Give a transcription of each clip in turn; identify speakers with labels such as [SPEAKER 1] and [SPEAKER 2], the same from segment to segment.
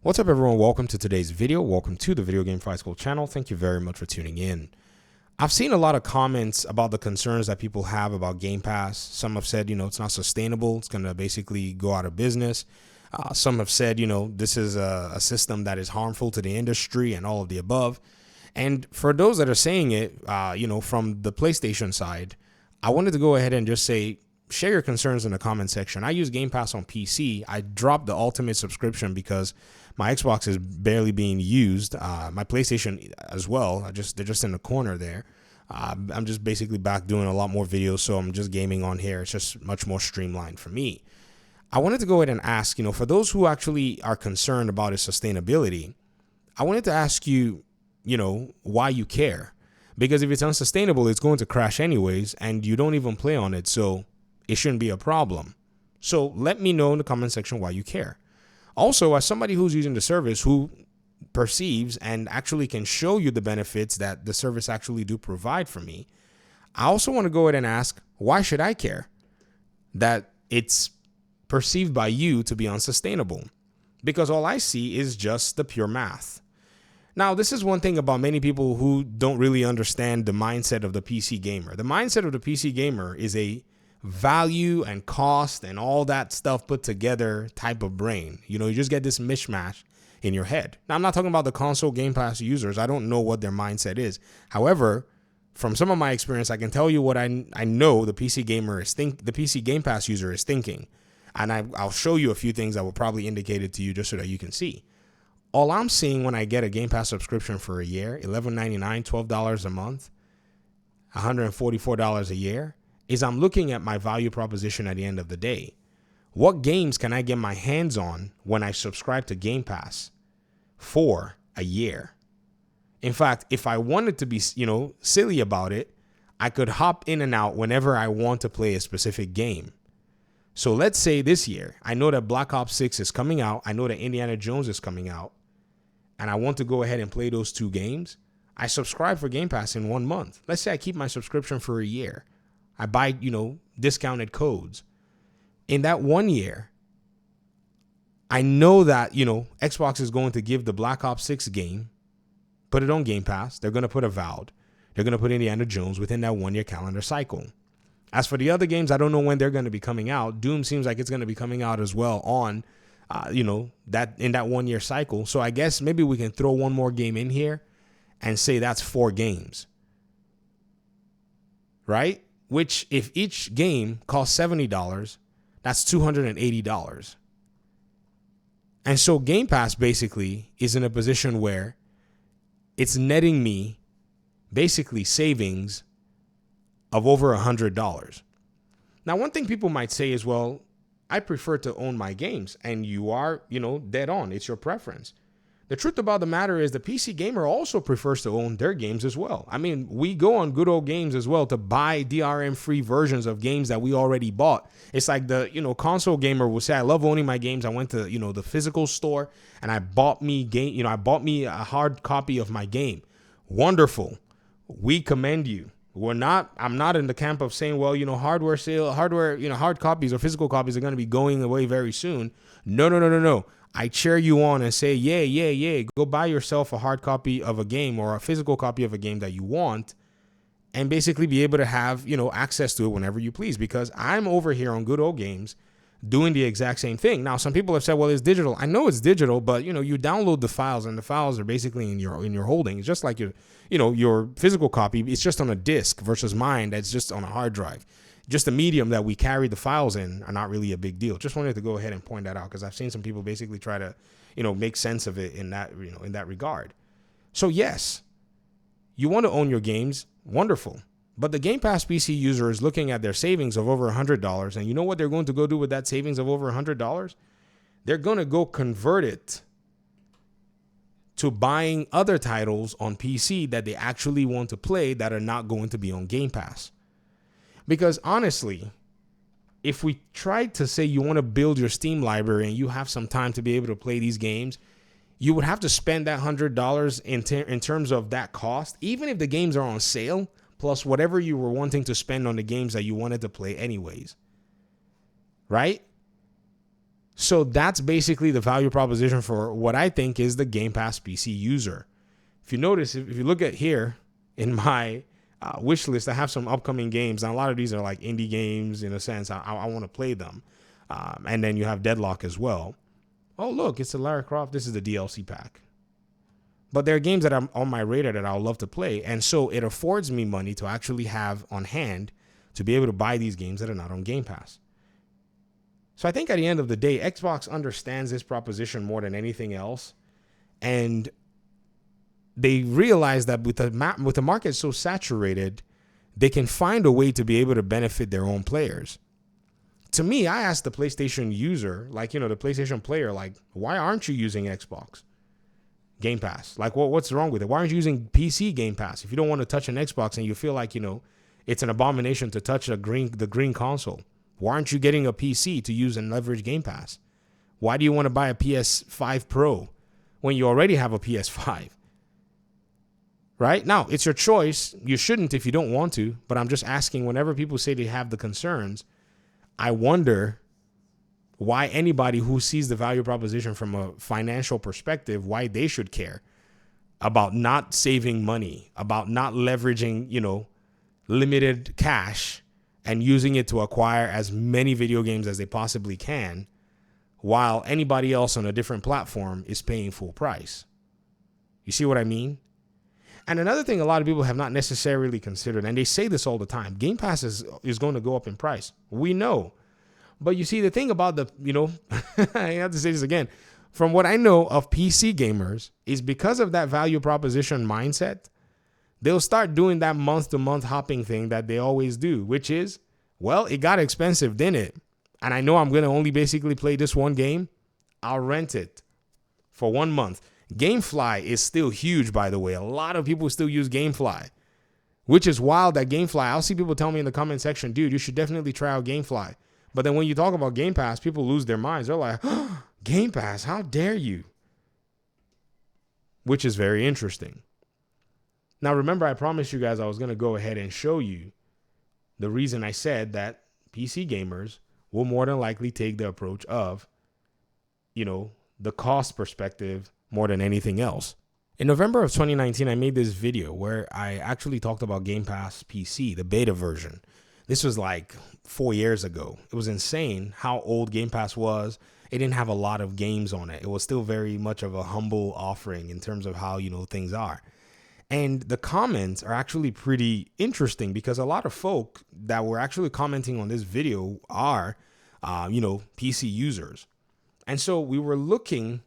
[SPEAKER 1] What's up, everyone? Welcome to today's video. Welcome to the Video Game Fiscally channel. Thank you very much for tuning in. I've seen a lot of comments about the concerns that people have about Game Pass. Some have said, it's not sustainable. It's going to basically go out of business. Some have said, this is a system that is harmful to the industry and all of the above. And for those that are saying it, from the PlayStation side, I wanted to go ahead and just say, share your concerns in the comment section. I use Game Pass on PC. I dropped the Ultimate subscription because my Xbox is barely being used. My PlayStation as well. They're just in the corner there. I'm just basically back doing a lot more videos, so I'm just gaming on here. It's just much more streamlined for me. I wanted to go ahead and ask, for those who actually are concerned about its sustainability, I wanted to ask you, why you care. Because if it's unsustainable, it's going to crash anyways, and you don't even play on it, so it shouldn't be a problem. So let me know in the comment section why you care. Also, as somebody who's using the service, who perceives and actually can show you the benefits that the service actually do provide for me, I also want to go ahead and ask, why should I care that it's perceived by you to be unsustainable? Because all I see is just the pure math. Now, this is one thing about many people who don't really understand the mindset of the PC gamer. The mindset of the PC gamer is a value and cost and all that stuff put together type of brain. You just get this mishmash in your head. Now, I'm not talking about the console Game Pass users. I don't know what their mindset is. However, from some of my experience, I can tell you what I know the PC gamer the PC Game Pass user is thinking. And I'll show you a few things that will probably indicate it to you just so that you can see. All I'm seeing when I get a Game Pass subscription for a year, $11.99, $12 a month, $144 a year, is I'm looking at my value proposition at the end of the day. What games can I get my hands on when I subscribe to Game Pass for a year? In fact, if I wanted to be, silly about it, I could hop in and out whenever I want to play a specific game. So let's say this year, I know that Black Ops 6 is coming out. I know that Indiana Jones is coming out. And I want to go ahead and play those two games. I subscribe for Game Pass in 1 month. Let's say I keep my subscription for a year. I buy, discounted codes. In that 1 year, I know that, Xbox is going to give the Black Ops 6 game, put it on Game Pass. They're going to put Avowed. They're going to put Indiana Jones within that 1 year calendar cycle. As for the other games, I don't know when they're going to be coming out. Doom seems like it's going to be coming out as well on, that in that 1 year cycle. So I guess maybe we can throw one more game in here and say that's 4 games. Right? Which, if each game costs $70, that's $280. And so Game Pass basically is in a position where it's netting me basically savings of over $100. Now, one thing people might say is, well, I prefer to own my games. And you are, dead on. It's your preference. The truth about the matter is the PC gamer also prefers to own their games as well. I mean, we go on Good Old Games as well to buy DRM-free versions of games that we already bought. It's like the, console gamer will say, I love owning my games. I went to, the physical store and I bought me a hard copy of my game. Wonderful. We commend you. I'm not in the camp of saying, well, hard copies or physical copies are going to be going away very soon. No. I cheer you on and say, yeah. Go buy yourself a hard copy of a game or a physical copy of a game that you want and basically be able to have, access to it whenever you please, because I'm over here on Good Old Games doing the exact same thing. Now, some people have said, well, it's digital. I know it's digital, but, you download the files and the files are basically in your holding. It's just like your physical copy. It's just on a disk versus mine that's just on a hard drive. Just the medium that we carry the files in are not really a big deal. Just wanted to go ahead and point that out because I've seen some people basically try to, make sense of it in that, in that regard. So yes, you want to own your games. Wonderful. But the Game Pass PC user is looking at their savings of over $100. And you know what they're going to go do with that savings of over $100? They're going to go convert it to buying other titles on PC that they actually want to play that are not going to be on Game Pass. Because honestly, if we tried to say you want to build your Steam library and you have some time to be able to play these games, you would have to spend that $100 in terms of that cost, even if the games are on sale, plus whatever you were wanting to spend on the games that you wanted to play anyways. Right? So that's basically the value proposition for what I think is the Game Pass PC user. If you notice, if you look at here in my wish list, I have some upcoming games. Now, a lot of these are like indie games in a sense. I want to play them. And then you have Deadlock as well. Oh, look, it's a Lara Croft. This is the DLC pack. But there are games that are on my radar that I'll love to play. And so it affords me money to actually have on hand to be able to buy these games that are not on Game Pass. So I think at the end of the day, Xbox understands this proposition more than anything else. And they realize that with the market so saturated, they can find a way to be able to benefit their own players. To me, I asked the PlayStation user, like, the PlayStation player, like, why aren't you using Xbox Game Pass? Like, what's wrong with it? Why aren't you using PC Game Pass? If you don't want to touch an Xbox and you feel like, it's an abomination to touch the green console, why aren't you getting a PC to use and leverage Game Pass? Why do you want to buy a PS5 Pro when you already have a PS5? Right? Now, it's your choice. You shouldn't if you don't want to, but I'm just asking, whenever people say they have the concerns, I wonder why anybody who sees the value proposition from a financial perspective, why they should care about not saving money, about not leveraging, limited cash and using it to acquire as many video games as they possibly can, while anybody else on a different platform is paying full price. You see what I mean? And another thing a lot of people have not necessarily considered, and they say this all the time, Game Pass is going to go up in price. We know. But you see, the thing about I have to say this again, from what I know of PC gamers, is because of that value proposition mindset, they'll start doing that month-to-month hopping thing that they always do, which is, well, it got expensive, didn't it? And I know I'm going to only basically play this one game. I'll rent it for 1 month. Gamefly is still huge, by the way. A lot of people still use Gamefly, which is wild that Gamefly. I'll see people tell me in the comment section, dude, you should definitely try out Gamefly. But then when you talk about Game Pass, people lose their minds. They're like, oh, Game Pass, how dare you? Which is very interesting. Now, remember, I promised you guys I was going to go ahead and show you the reason I said that PC gamers will more than likely take the approach of, the cost perspective more than anything else. In November of 2019, I made this video where I actually talked about Game Pass PC, the beta version. This was like 4 years ago. It was insane how old Game Pass was. It didn't have a lot of games on it. It was still very much of a humble offering in terms of how, things are. And the comments are actually pretty interesting because a lot of folk that were actually commenting on this video are, PC users. And so we were looking,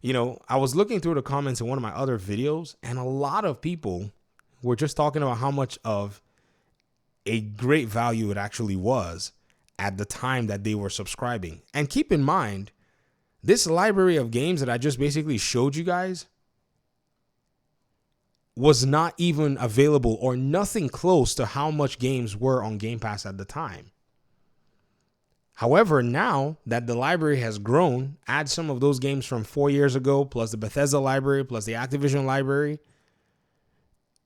[SPEAKER 1] I was looking through the comments in one of my other videos, and a lot of people were just talking about how much of a great value it actually was at the time that they were subscribing. And keep in mind, this library of games that I just basically showed you guys was not even available or nothing close to how much games were on Game Pass at the time. However, now that the library has grown, add some of those games from 4 years ago, plus the Bethesda library, plus the Activision library,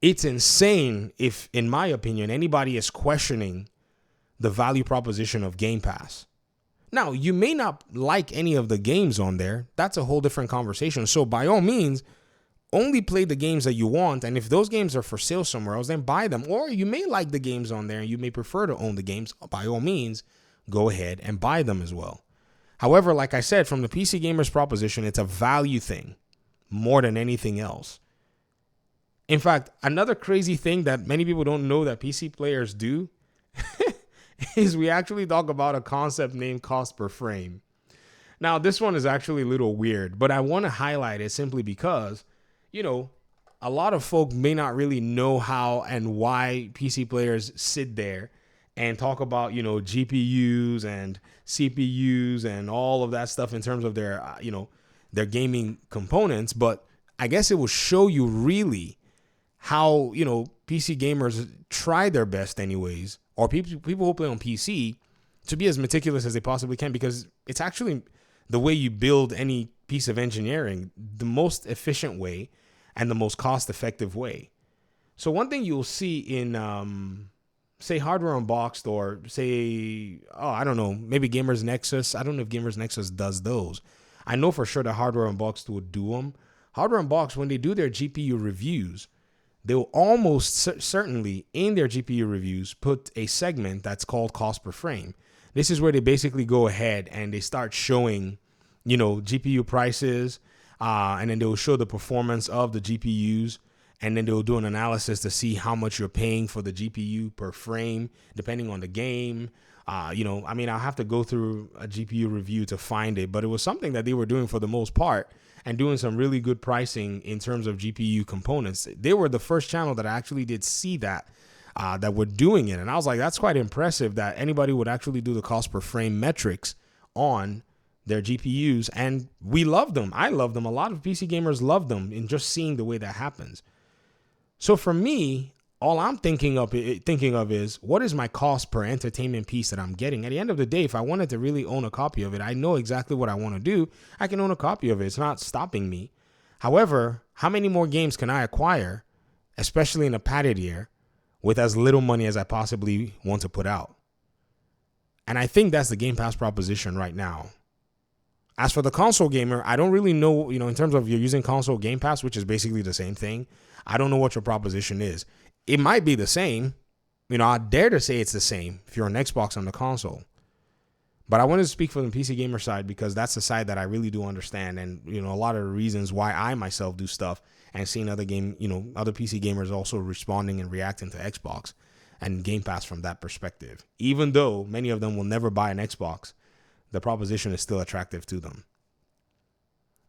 [SPEAKER 1] it's insane if, in my opinion, anybody is questioning the value proposition of Game Pass. Now, you may not like any of the games on there. That's a whole different conversation. So by all means, only play the games that you want. And if those games are for sale somewhere else, then buy them. Or you may like the games on there and you may prefer to own the games. By all means, go ahead and buy them as well. However, like I said, from the PC gamer's proposition, it's a value thing more than anything else. In fact, another crazy thing that many people don't know that PC players do is we actually talk about a concept named cost per frame. Now, this one is actually a little weird, but I want to highlight it simply because, a lot of folk may not really know how and why PC players sit there and talk about, GPUs and CPUs and all of that stuff in terms of their, their gaming components. But I guess it will show you really how, PC gamers try their best anyways, or people who play on PC, to be as meticulous as they possibly can, because it's actually the way you build any piece of engineering, the most efficient way and the most cost-effective way. So one thing you'll see in say Hardware Unboxed, or say, oh, I don't know, maybe Gamers Nexus. I don't know if Gamers Nexus does those. I know for sure that Hardware Unboxed would do them. Hardware Unboxed, when they do their GPU reviews, they'll almost certainly in their GPU reviews put a segment that's called cost per frame. This is where they basically go ahead and they start showing, GPU prices, and then they'll show the performance of the GPUs, and then they'll do an analysis to see how much you're paying for the GPU per frame, depending on the game. I'll have to go through a GPU review to find it, but it was something that they were doing for the most part and doing some really good pricing in terms of GPU components. They were the first channel that I actually did see that were doing it. And I was like, that's quite impressive that anybody would actually do the cost per frame metrics on their GPUs. And we love them. I love them. A lot of PC gamers love them, in just seeing the way that happens. So for me, all I'm thinking of is, what is my cost per entertainment piece that I'm getting? At the end of the day, if I wanted to really own a copy of it, I know exactly what I want to do. I can own a copy of it. It's not stopping me. However, how many more games can I acquire, especially in a padded year, with as little money as I possibly want to put out? And I think that's the Game Pass proposition right now. As for the console gamer, I don't really know, in terms of you're using console Game Pass, which is basically the same thing. I don't know what your proposition is. It might be the same. I dare to say it's the same if you're on Xbox on the console. But I wanted to speak for the PC gamer side, because that's the side that I really do understand. And, a lot of the reasons why I myself do stuff, and seeing other PC gamers also responding and reacting to Xbox and Game Pass from that perspective. Even though many of them will never buy an Xbox, the proposition is still attractive to them.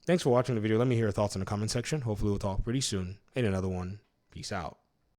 [SPEAKER 1] Thanks for watching the video. Let me hear your thoughts in the comment section. Hopefully we'll talk pretty soon in another one. Peace out.